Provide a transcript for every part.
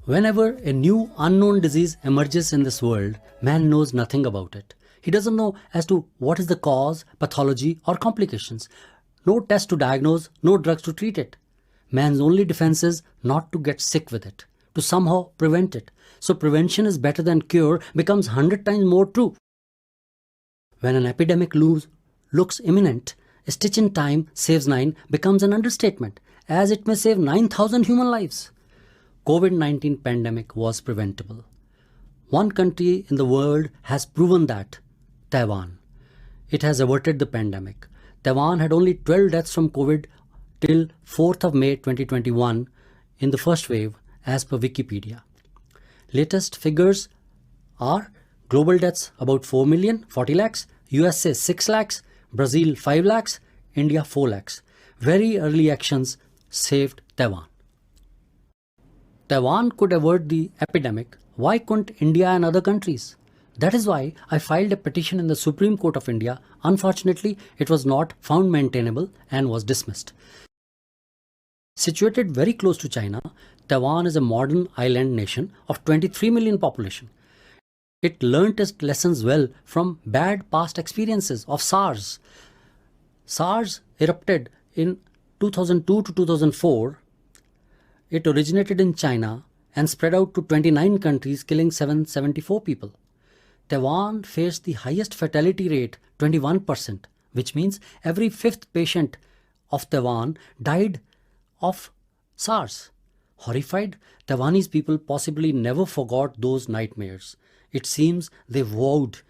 Whenever a new unknown disease emerges in this world, man knows nothing about it. He doesn't know as to what is the cause, pathology, or complications. No test to diagnose, no drugs to treat it. Man's only defense is not to get sick with it, to somehow prevent it. So prevention is better than cure becomes 100 times more true. When an epidemic looks imminent, a stitch in time saves 9 becomes an understatement, as it may save 9,000 human lives. COVID-19 pandemic was preventable. One country in the world has proven that, Taiwan. It has averted the pandemic. Taiwan had only 12 deaths from COVID till 4th of May 2021 in the first wave as per Wikipedia. Latest figures are global deaths about 4 million, 40 lakhs, USA 6 lakhs, Brazil 5 lakhs, India 4 lakhs. Very early actions saved Taiwan. Taiwan could avert the epidemic. Why couldn't India and other countries? That is why I filed a petition in the Supreme Court of India. Unfortunately, it was not found maintainable and was dismissed. Situated very close to China, Taiwan is a modern island nation of 23 million population. It learnt its lessons well from bad past experiences of SARS. SARS erupted in 2002 to 2004. It originated in China and spread out to 29 countries, killing 774 people. Taiwan faced the highest fatality rate, 21%, which means every fifth patient of Taiwan died of SARS. Horrified, Taiwanese people possibly never forgot those nightmares. It seems they vowed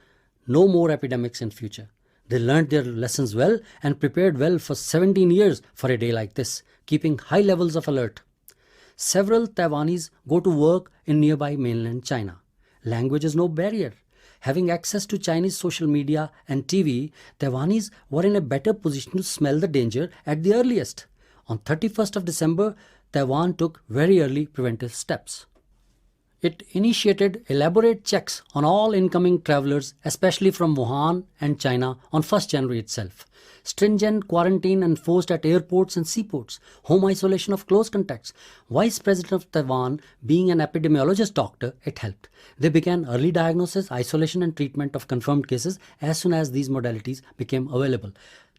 no more epidemics in future. They learned their lessons well and prepared well for 17 years for a day like this, keeping high levels of alert. Several Taiwanese go to work in nearby mainland China. Language is no barrier. Having access to Chinese social media and TV, Taiwanese were in a better position to smell the danger at the earliest. On 31st of December, Taiwan took very early preventive steps. It initiated elaborate checks on all incoming travelers, especially from Wuhan and China, on 1st January itself. Stringent quarantine enforced at airports and seaports, home isolation of close contacts. Vice President of Taiwan, being an epidemiologist doctor, it helped. They began early diagnosis, isolation and treatment of confirmed cases as soon as these modalities became available.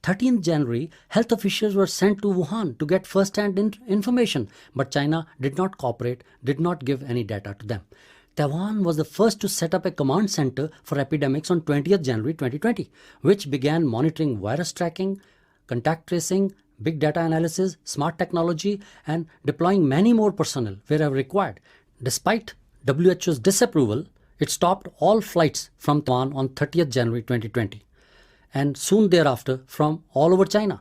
13th January, health officials were sent to Wuhan to get first-hand information, but China did not cooperate, did not give any data to them. Taiwan was the first to set up a command center for epidemics on 20th January 2020, which began monitoring virus tracking, contact tracing, big data analysis, smart technology, and deploying many more personnel wherever required. Despite WHO's disapproval, it stopped all flights from Taiwan on 30th January 2020. And soon thereafter from all over China.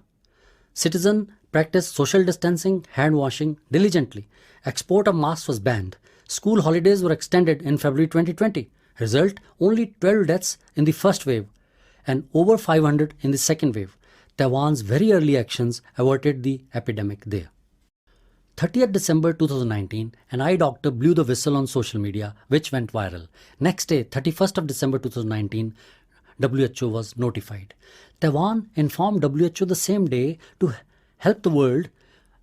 Citizens practiced social distancing, hand washing diligently. Export of masks was banned. School holidays were extended in February 2020. Result, only 12 deaths in the first wave and over 500 in the second wave. Taiwan's very early actions averted the epidemic there. 30th December 2019, an eye doctor blew the whistle on social media, which went viral. Next day, 31st of December 2019, WHO was notified. Taiwan informed WHO the same day to help the world.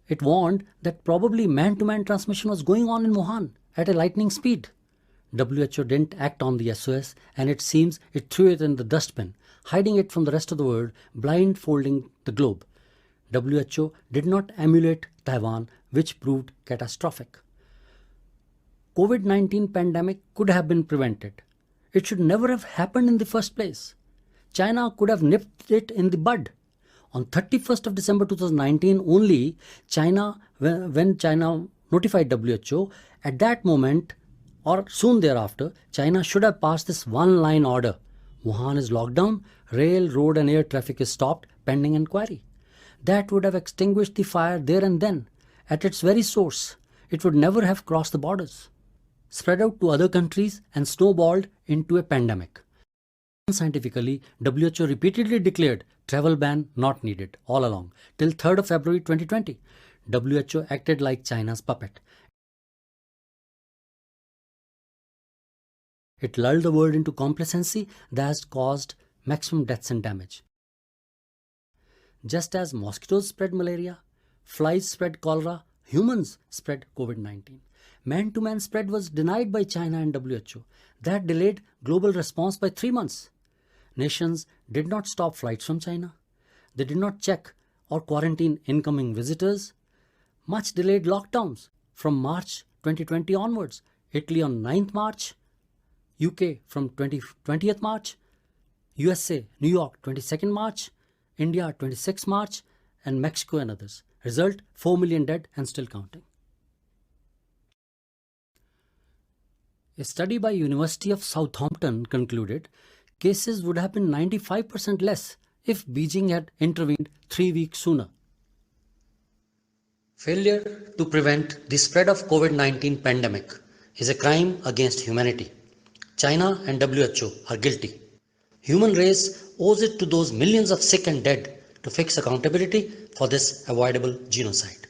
It warned that probably man-to-man transmission was going on in Wuhan at a lightning speed. WHO didn't act on the SOS, and it seems it threw it in the dustbin, hiding it from the rest of the world, blindfolding the globe. WHO did not emulate Taiwan, which proved catastrophic. COVID-19 pandemic could have been prevented. It should never have happened in the first place. China could have nipped it in the bud. On 31st of December 2019 only, when China notified WHO, at that moment or soon thereafter, China should have passed this one-line order. Wuhan is locked down, rail, road and air traffic is stopped pending inquiry. That would have extinguished the fire there and then, at its very source. It would never have crossed the borders, spread out to other countries and snowballed into a pandemic. Scientifically, WHO repeatedly declared travel ban not needed all along till 3rd of February 2020. WHO acted like China's puppet. It lulled the world into complacency that has caused maximum deaths and damage. Just as mosquitoes spread malaria, flies spread cholera, humans spread COVID-19. Man-to-man spread was denied by China and WHO. That delayed global response by 3 months. Nations did not stop flights from China. They did not check or quarantine incoming visitors. Much delayed lockdowns from March 2020 onwards. Italy on 9th March, UK from 20th March, USA, New York 22nd March, India 26th March, and Mexico and others. Result, 4 million dead and still counting. A study by University of Southampton concluded cases would have been 95% less if Beijing had intervened 3 weeks sooner. Failure to prevent the spread of COVID-19 pandemic is a crime against humanity. China and WHO are guilty. Human race owes it to those millions of sick and dead to fix accountability for this avoidable genocide.